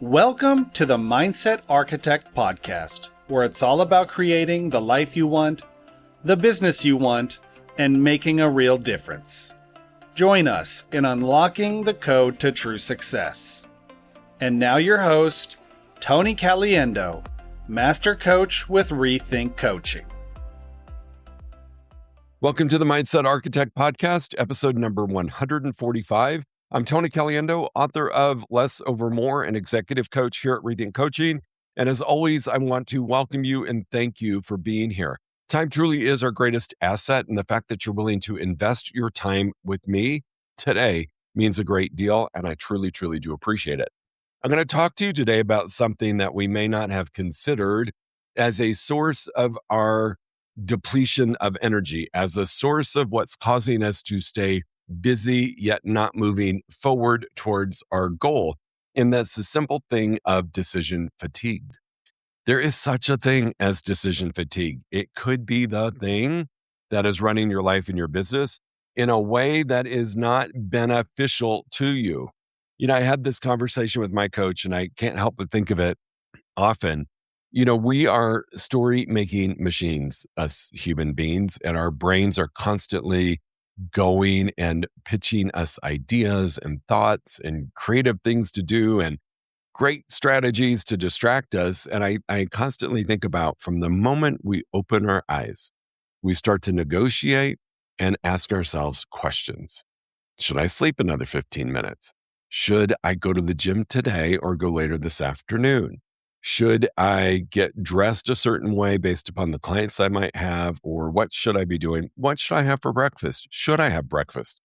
Welcome to the Mindset Architect Podcast, where it's all about creating the life you want, the business you want, and making a real difference. Join us in unlocking the code to true success. And now your host, Tony Caliendo, Master Coach with Rethink Coaching. Welcome to the Mindset Architect Podcast, episode number 145. I'm Tony Caliendo, author of Less Over More, and executive coach here at Reagan Coaching. And as always, I want to welcome you and thank you for being here. Time truly is our greatest asset, and the fact that you're willing to invest your time with me today means a great deal, and I truly, truly do appreciate it. I'm going to talk to you today about something that we may not have considered as a source of our depletion of energy, as a source of what's causing us to stay busy yet not moving forward towards our goal. And that's the simple thing of decision fatigue. There is such a thing as decision fatigue. It could be the thing that is running your life and your business in a way that is not beneficial to you. You know, I had this conversation with my coach, and I can't help but think of it often. You know, we are story-making machines, us human beings, and our brains are constantly going and pitching us ideas and thoughts and creative things to do and great strategies to distract us. And I constantly think about, from the moment we open our eyes, we start to negotiate and ask ourselves questions. Should I sleep another 15 minutes? Should I go to the gym today or go later this afternoon? Should I get dressed a certain way based upon the clients I might have? Or what should I be doing? What should I have for breakfast? Should I have breakfast?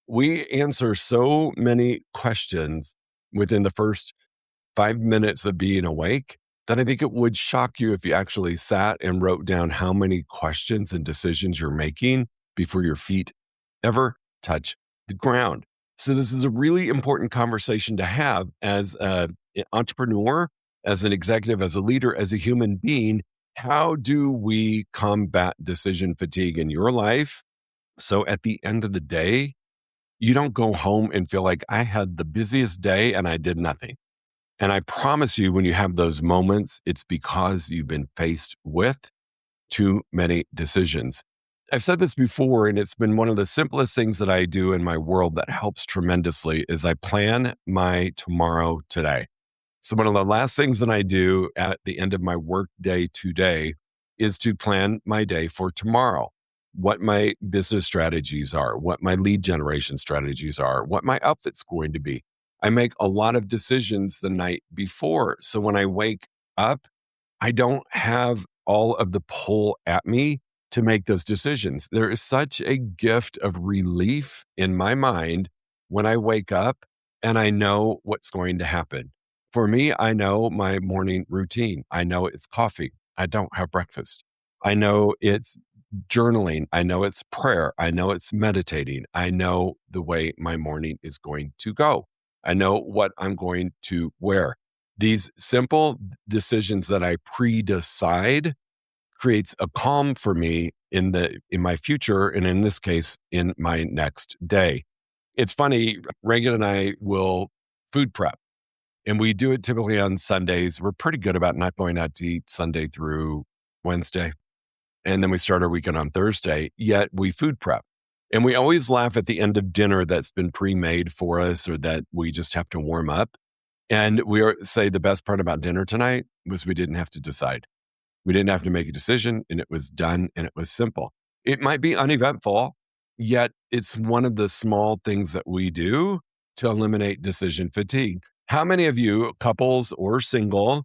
We answer so many questions within the first 5 minutes of being awake that I think it would shock you if you actually sat and wrote down how many questions and decisions you're making before your feet ever touch the ground. So this is a really important conversation to have as an entrepreneur, as an executive, as a leader, as a human being. How do we combat decision fatigue in your life? So at the end of the day, you don't go home and feel like, I had the busiest day and I did nothing. And I promise you, when you have those moments, it's because you've been faced with too many decisions. I've said this before, and it's been one of the simplest things that I do in my world that helps tremendously is I plan my tomorrow today. So one of the last things that I do at the end of my workday today is to plan my day for tomorrow, what my business strategies are, what my lead generation strategies are, what my outfit's going to be. I make a lot of decisions the night before. So when I wake up, I don't have all of the pull at me to make those decisions. There is such a gift of relief in my mind when I wake up and I know what's going to happen. For me, I know my morning routine. I know it's coffee. I don't have breakfast. I know it's journaling. I know it's prayer. I know it's meditating. I know the way my morning is going to go. I know what I'm going to wear. These simple decisions that I pre-decide creates a calm for me in my future, and in this case, in my next day. It's funny, Reagan and I will food prep. And we do it typically on Sundays. We're pretty good about not going out to eat Sunday through Wednesday. And then we start our weekend on Thursday, yet we food prep. And we always laugh at the end of dinner that's been pre-made for us or that we just have to warm up. And we say the best part about dinner tonight was we didn't have to decide. We didn't have to make a decision, and it was done, and it was simple. It might be uneventful, yet it's one of the small things that we do to eliminate decision fatigue. How many of you, couples or single,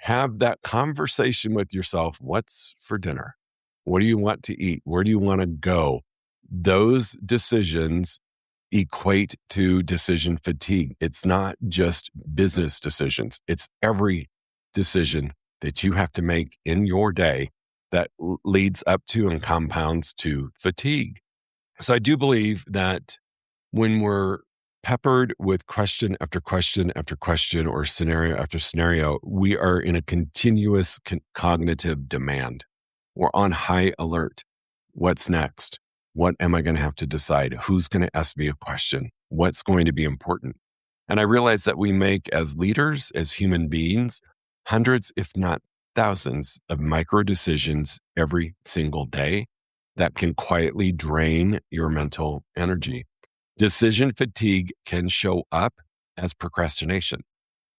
have that conversation with yourself? What's for dinner? What do you want to eat? Where do you want to go? Those decisions equate to decision fatigue. It's not just business decisions. It's every decision that you have to make in your day that leads up to and compounds to fatigue. So I do believe that when we're peppered with question after question after question or scenario after scenario, we are in a continuous cognitive demand. We're on high alert. What's next? What am I going to have to decide? Who's going to ask me a question? What's going to be important? And I realize that we make, as leaders, as human beings, hundreds, if not thousands, of micro decisions every single day that can quietly drain your mental energy. Decision fatigue can show up as procrastination,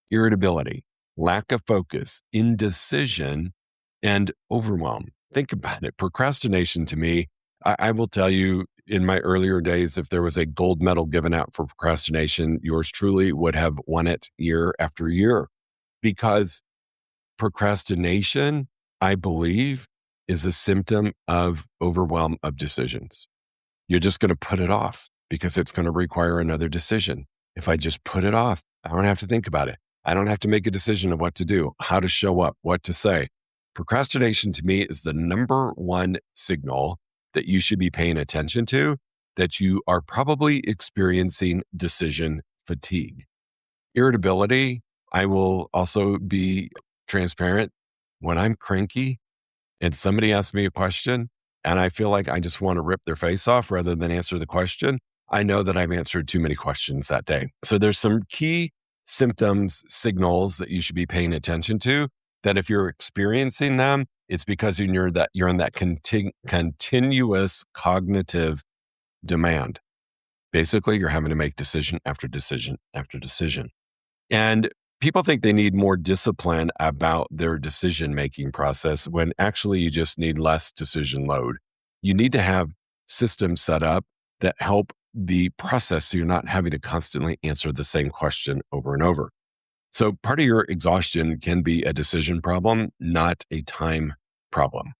irritability, lack of focus, indecision, and overwhelm. Think about it. Procrastination, to me, I will tell you, in my earlier days, if there was a gold medal given out for procrastination, yours truly would have won it year after year, because procrastination, I believe, is a symptom of overwhelm of decisions. You're just going to put it off because it's going to require another decision. If I just put it off, I don't have to think about it. I don't have to make a decision of what to do, how to show up, what to say. Procrastination, to me, is the number one signal that you should be paying attention to, that you are probably experiencing decision fatigue. Irritability, I will also be transparent. When I'm cranky and somebody asks me a question and I feel like I just want to rip their face off rather than answer the question, I know that I've answered too many questions that day. So there's some key symptoms, signals that you should be paying attention to, that if you're experiencing them, it's because you're in that continuous cognitive demand. Basically, you're having to make decision after decision after decision. And people think they need more discipline about their decision-making process when actually you just need less decision load. You need to have systems set up that help the process so you're not having to constantly answer the same question over and over. So part of your exhaustion can be a decision problem, not a time problem.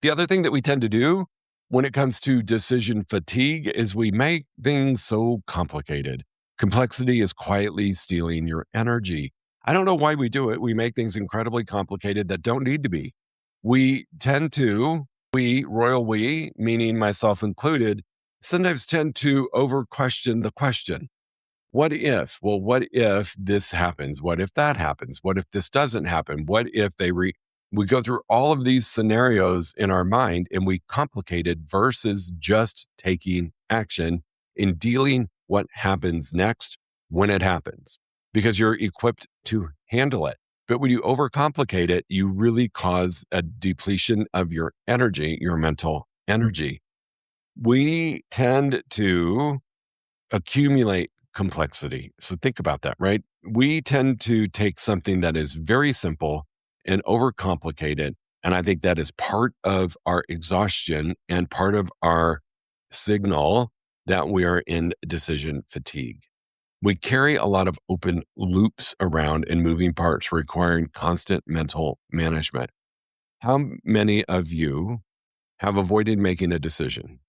The other thing that we tend to do when it comes to decision fatigue is we make things so complicated. Complexity is quietly stealing your energy. I don't know why we do it. We make things incredibly complicated that don't need to be. We tend to, royal we, meaning myself included, sometimes tend to over question the question. What if? Well, what if this happens? What if that happens? What if this doesn't happen? What if we go through all of these scenarios in our mind and we complicate it versus just taking action in dealing what happens next when it happens, because you're equipped to handle it. But when you overcomplicate it, you really cause a depletion of your energy, your mental energy. We tend to accumulate complexity. So think about that, right? We tend to take something that is very simple and overcomplicate it. And I think that is part of our exhaustion and part of our signal that we are in decision fatigue. We carry a lot of open loops around and moving parts requiring constant mental management. How many of you have avoided making a decision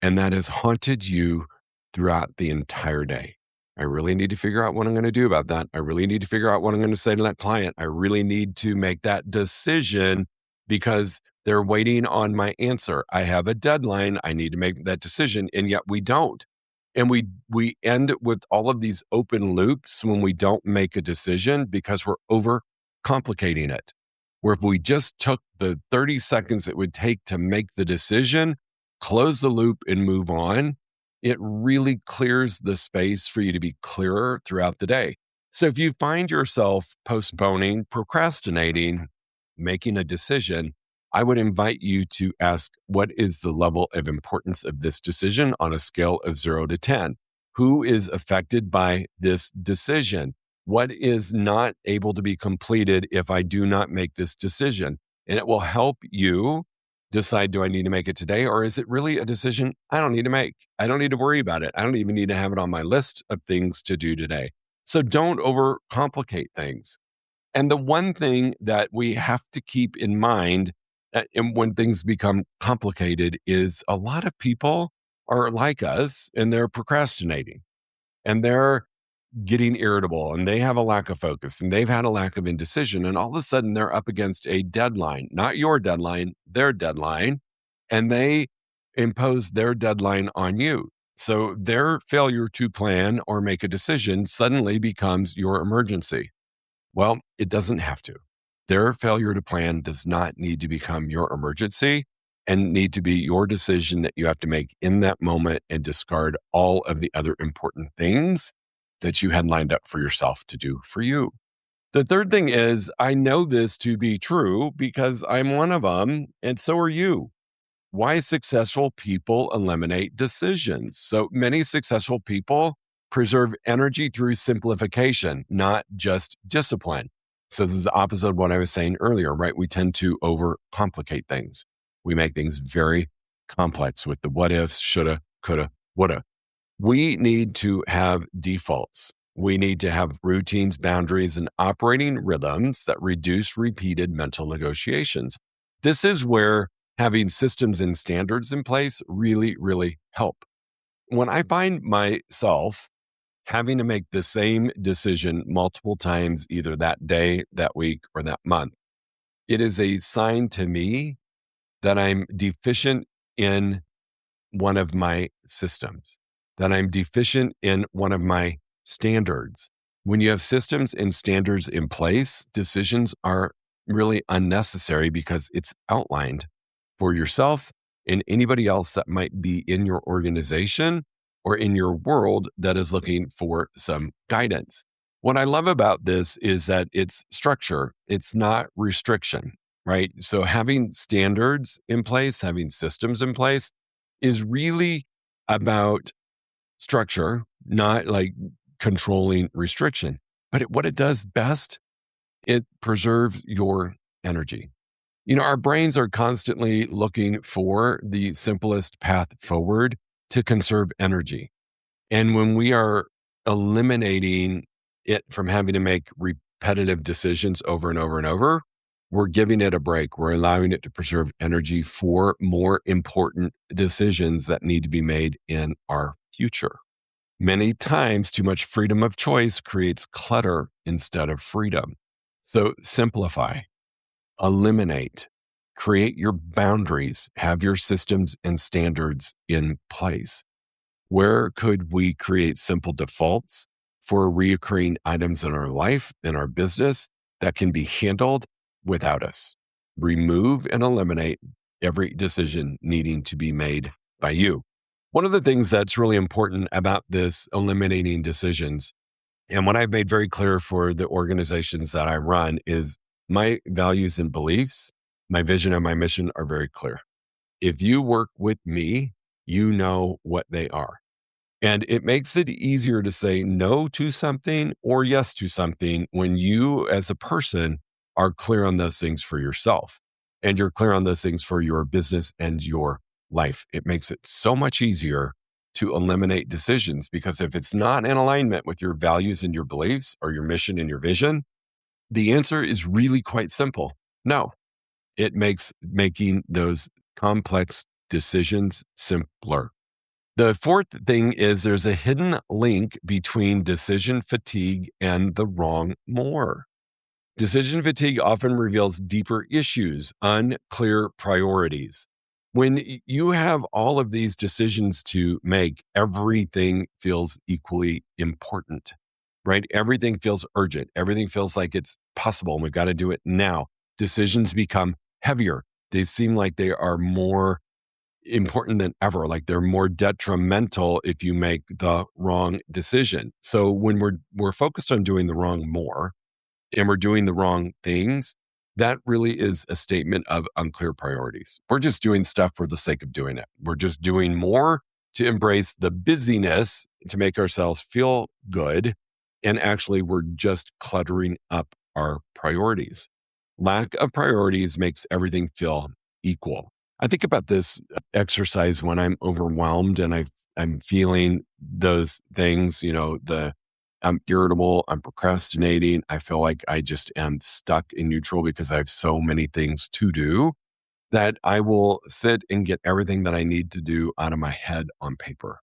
and that has haunted you throughout the entire day? I really need to figure out what I'm going to do about that. I really need to figure out what I'm going to say to that client. I really need to make that decision because they're waiting on my answer. I have a deadline. I need to make that decision. And yet we don't. And we end with all of these open loops when we don't make a decision because we're over complicating it. Where if we just took the 30 seconds it would take to make the decision, close the loop and move on, it really clears the space for you to be clearer throughout the day. So if you find yourself postponing, procrastinating, making a decision, I would invite you to ask, what is the level of importance of this decision on a scale of 0 to 10? Who is affected by this decision? What is not able to be completed if I do not make this decision? And it will help you decide, do I need to make it today? Or is it really a decision I don't need to make? I don't need to worry about it. I don't even need to have it on my list of things to do today. So don't overcomplicate things. And the one thing that we have to keep in mind and when things become complicated is a lot of people are like us and they're procrastinating and they're getting irritable and they have a lack of focus and they've had a lack of indecision. And all of a sudden they're up against a deadline, not your deadline, their deadline, and they impose their deadline on you. So their failure to plan or make a decision suddenly becomes your emergency. Well, it doesn't have to. Their failure to plan does not need to become your emergency and need to be your decision that you have to make in that moment and discard all of the other important things that you had lined up for yourself to do for you. The third thing is, I know this to be true because I'm one of them, and so are you. Why successful people eliminate decisions. So many successful people preserve energy through simplification, not just discipline. So this is the opposite of what I was saying earlier, right? We tend to overcomplicate things. We make things very complex with the what ifs, shoulda, coulda, woulda. We need to have defaults. We need to have routines, boundaries, and operating rhythms that reduce repeated mental negotiations. This is where having systems and standards in place really, really help. When I find myself having to make the same decision multiple times, either that day, that week, or that month, it is a sign to me that I'm deficient in one of my systems, that I'm deficient in one of my standards. When you have systems and standards in place, decisions are really unnecessary because it's outlined for yourself and anybody else that might be in your organization or in your world that is looking for some guidance. What I love about this is that it's structure, it's not restriction, right? So having standards in place, having systems in place is really about structure, not like controlling restriction. But what it does best, it preserves your energy. You know, our brains are constantly looking for the simplest path forward to conserve energy. And when we are eliminating it from having to make repetitive decisions over and over and over, we're giving it a break. We're allowing it to preserve energy for more important decisions that need to be made in our future. Many times, too much freedom of choice creates clutter instead of freedom. So simplify, eliminate, create your boundaries, have your systems and standards in place. Where could we create simple defaults for reoccurring items in our life, in our business that can be handled without us? Remove and eliminate every decision needing to be made by you. One of the things that's really important about this eliminating decisions, and what I've made very clear for the organizations that I run, is my values and beliefs, my vision and my mission are very clear. If you work with me, you know what they are. And it makes it easier to say no to something or yes to something when you as a person are clear on those things for yourself and you're clear on those things for your business and your life. It makes it so much easier to eliminate decisions because if it's not in alignment with your values and your beliefs or your mission and your vision, the answer is really quite simple. No, it makes making those complex decisions simpler. The fourth thing is there's a hidden link between decision fatigue and the wrong more. Decision fatigue often reveals deeper issues, unclear priorities. When you have all of these decisions to make, everything feels equally important, right? Everything feels urgent. Everything feels like it's possible and we've got to do it now. Decisions become heavier. They seem like they are more important than ever, like they're more detrimental if you make the wrong decision. So when we're focused on doing the wrong more and we're doing the wrong things, that really is a statement of unclear priorities. We're just doing stuff for the sake of doing it. We're just doing more to embrace the busyness to make ourselves feel good. And actually, we're just cluttering up our priorities. Lack of priorities makes everything feel equal. I think about this exercise when I'm overwhelmed and I'm feeling those things, I'm irritable, I'm procrastinating. I feel like I just am stuck in neutral because I have so many things to do that I will sit and get everything that I need to do out of my head on paper.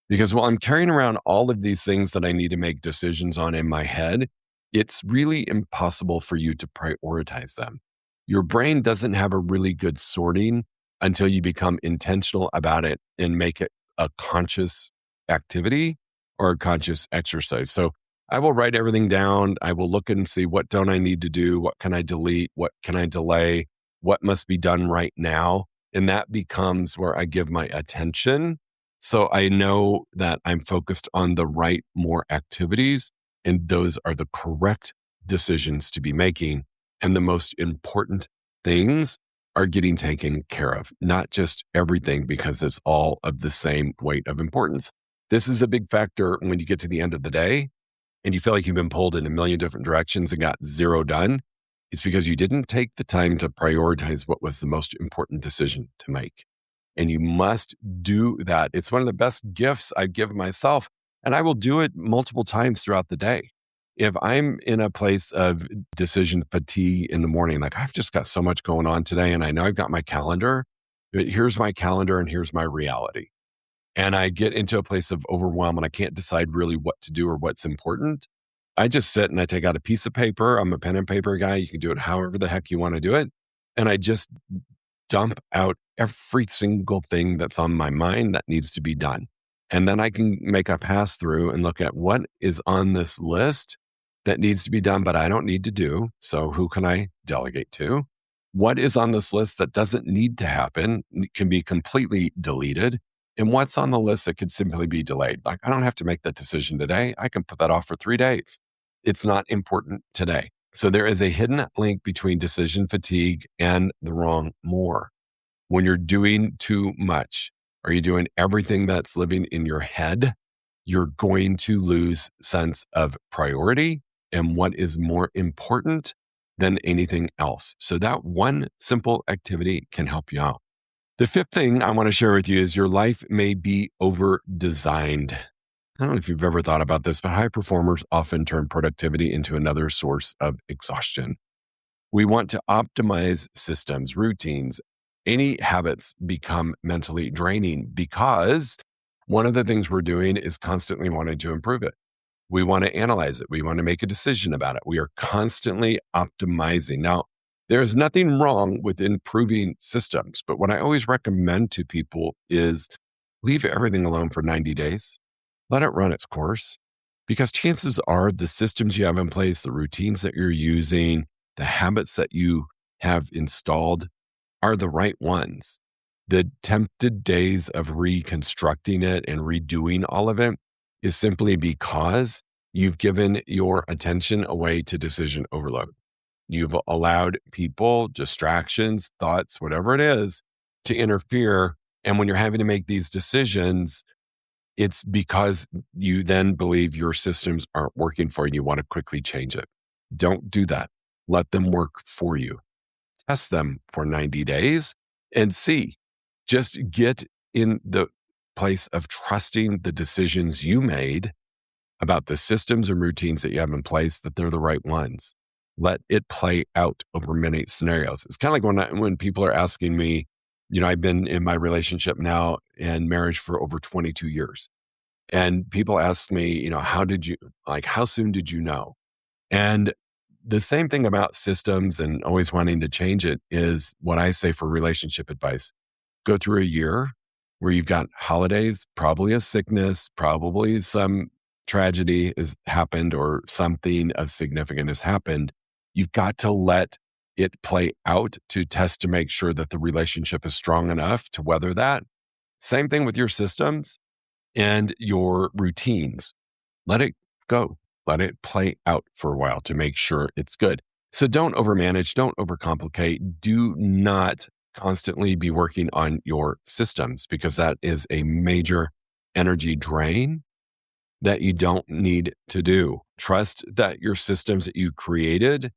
Because while I'm carrying around all of these things that I need to make decisions on in my head, it's really impossible for you to prioritize them. Your brain doesn't have a really good sorting until you become intentional about it and make it a conscious activity or a conscious exercise. So I will write everything down. I will look and see what don't I need to do? What can I delete? What can I delay? What must be done right now? And that becomes where I give my attention So I know that I'm focused on the right more activities, and those are the correct decisions to be making. And the most important things are getting taken care of, not just everything because it's all of the same weight of importance. This is a big factor when you get to the end of the day and you feel like you've been pulled in a million different directions and got zero done. It's because you didn't take the time to prioritize what was the most important decision to make. And you must do that. It's one of the best gifts I give myself. And I will do it multiple times throughout the day. If I'm in a place of decision fatigue in the morning, like I've just got so much going on today and I know I've got my calendar, but here's my calendar and here's my reality. And I get into a place of overwhelm and I can't decide really what to do or what's important. I just sit and I take out a piece of paper. I'm a pen and paper guy. You can do it however the heck you want to do it. And I just dump out every single thing that's on my mind that needs to be done. And then I can make a pass through and look at what is on this list that needs to be done, but I don't need to do. So who can I delegate to? What is on this list that doesn't need to happen, can be completely deleted? And what's on the list that could simply be delayed? Like, I don't have to make that decision today. I can put that off for 3 days. It's not important today. So there is a hidden link between decision fatigue and the wrong more. When you're doing too much, are you doing everything that's living in your head? You're going to lose sense of priority and what is more important than anything else. So that one simple activity can help you out. The fifth thing I want to share with you is your life may be over-designed. I don't know if you've ever thought about this, but high performers often turn productivity into another source of exhaustion. We want to optimize systems, routines. Any habits become mentally draining because one of the things we're doing is constantly wanting to improve it. We want to analyze it. We want to make a decision about it. We are constantly optimizing. Now, there's nothing wrong with improving systems, but what I always recommend to people is leave everything alone for 90 days. Let it run its course, because chances are the systems you have in place, the routines that you're using, the habits that you have installed are the right ones. The tempted days of reconstructing it and redoing all of it is simply because you've given your attention away to decision overload. You've allowed people, distractions, thoughts, whatever it is, to interfere. And when you're having to make these decisions, it's because you then believe your systems aren't working for you. You want to quickly change it. Don't do that. Let them work for you. Test them for 90 days and see. Just get in the place of trusting the decisions you made about the systems and routines that you have in place, that they're the right ones. Let it play out over many scenarios. It's kind of like when people are asking me, I've been in my relationship now and marriage for over 22 years. And people ask me, how soon did you know? And the same thing about systems and always wanting to change it is what I say for relationship advice. Go through a year where you've got holidays, probably a sickness, probably some tragedy has happened or something of significance has happened. You've got to let it play out to test to make sure that the relationship is strong enough to weather that. Same thing with your systems and your routines. Let it go. Let it play out for a while to make sure it's good. So don't overmanage, don't overcomplicate. Do not constantly be working on your systems, because that is a major energy drain that you don't need to do. Trust that your systems that you created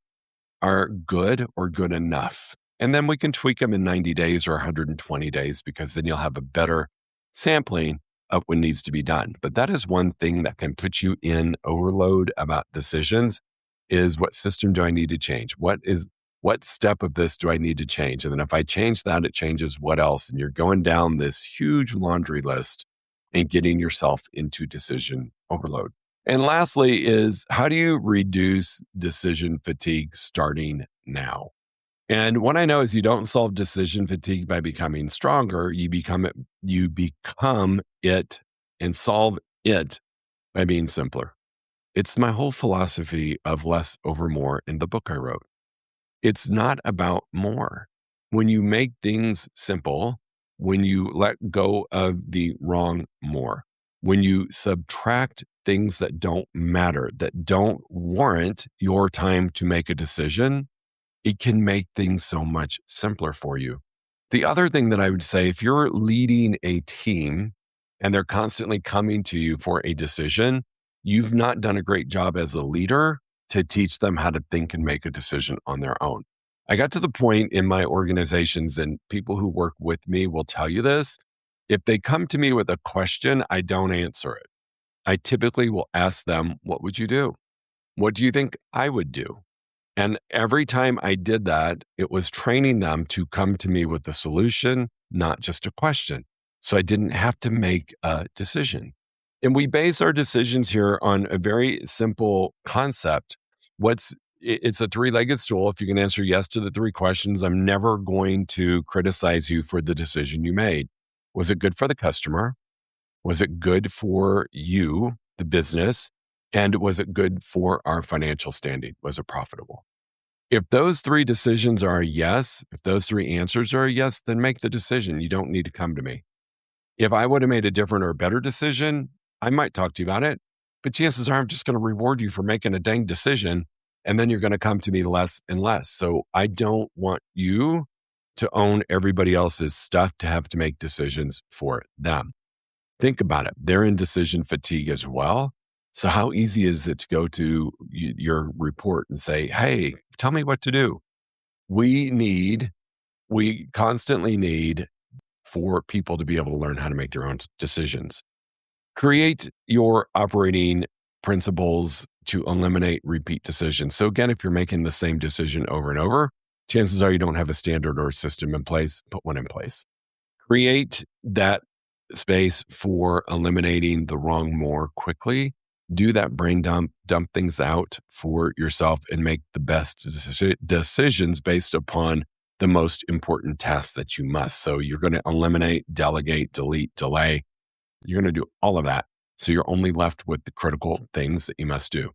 are good or good enough. And then we can tweak them in 90 days or 120 days, because then you'll have a better sampling of what needs to be done. But that is one thing that can put you in overload about decisions, is what system do I need to change? What step of this do I need to change? And then if I change that, it changes what else? And you're going down this huge laundry list and getting yourself into decision overload. And lastly is, how do you reduce decision fatigue starting now? And what I know is you don't solve decision fatigue by becoming stronger. You become it and solve it by being simpler. It's my whole philosophy of less over more in the book I wrote. It's not about more. When you make things simple, when you let go of the wrong more, when you subtract things that don't matter, that don't warrant your time to make a decision, it can make things so much simpler for you. The other thing that I would say, if you're leading a team and they're constantly coming to you for a decision, you've not done a great job as a leader to teach them how to think and make a decision on their own. I got to the point in my organizations, and people who work with me will tell you this. If they come to me with a question, I don't answer it. I typically will ask them, what would you do? What do you think I would do? And every time I did that, it was training them to come to me with a solution, not just a question. So I didn't have to make a decision. And we base our decisions here on a very simple concept. It's a three-legged stool. If you can answer yes to the three questions, I'm never going to criticize you for the decision you made. Was it good for the customer? Was it good for you, the business? And was it good for our financial standing? Was it profitable? If those three decisions are a yes, if those three answers are a yes, then make the decision. You don't need to come to me. If I would have made a different or better decision, I might talk to you about it. But chances are I'm just going to reward you for making a dang decision. And then you're going to come to me less and less. So I don't want you to own everybody else's stuff to have to make decisions for them. Think about it. They're in decision fatigue as well. So how easy is it to go to your report and say, hey, tell me what to do? We constantly need for people to be able to learn how to make their own decisions. Create your operating principles to eliminate repeat decisions. So again, if you're making the same decision over and over, chances are you don't have a standard or system in place. Put one in place. Create that space for eliminating the wrong more quickly. Do that brain dump things out for yourself and make the best decisions based upon the most important tasks that you must. So you're going to eliminate, delegate, delete, delay. You're going to do all of that. So you're only left with the critical things that you must do.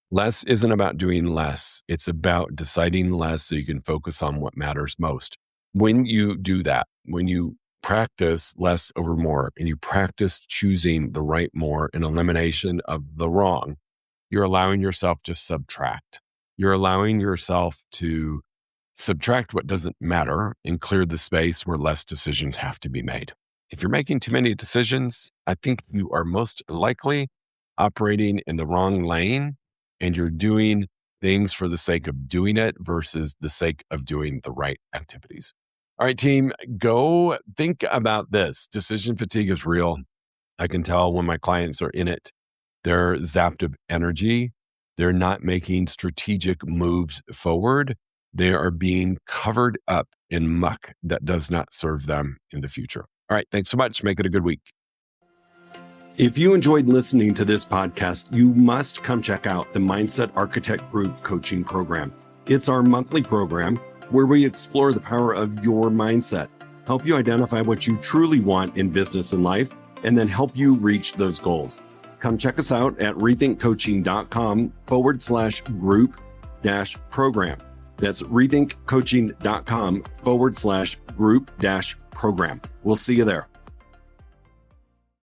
Less isn't about doing less. It's about deciding less so you can focus on what matters most. When you do that, when you practice less over more and you practice choosing the right more and elimination of the wrong, you're allowing yourself to subtract. You're allowing yourself to subtract what doesn't matter and clear the space where less decisions have to be made. If you're making too many decisions, I think you are most likely operating in the wrong lane and you're doing things for the sake of doing it versus the sake of doing the right activities. All right, team, go think about this. Decision fatigue is real. I can tell when my clients are in it, they're zapped of energy. They're not making strategic moves forward. They are being covered up in muck that does not serve them in the future. All right, thanks so much. Make it a good week. If you enjoyed listening to this podcast, you must come check out the Mindset Architect Group Coaching Program. It's our monthly program where we explore the power of your mindset, help you identify what you truly want in business and life, and then help you reach those goals. Come check us out at rethinkcoaching.com/group-program. That's rethinkcoaching.com/group-program. We'll see you there.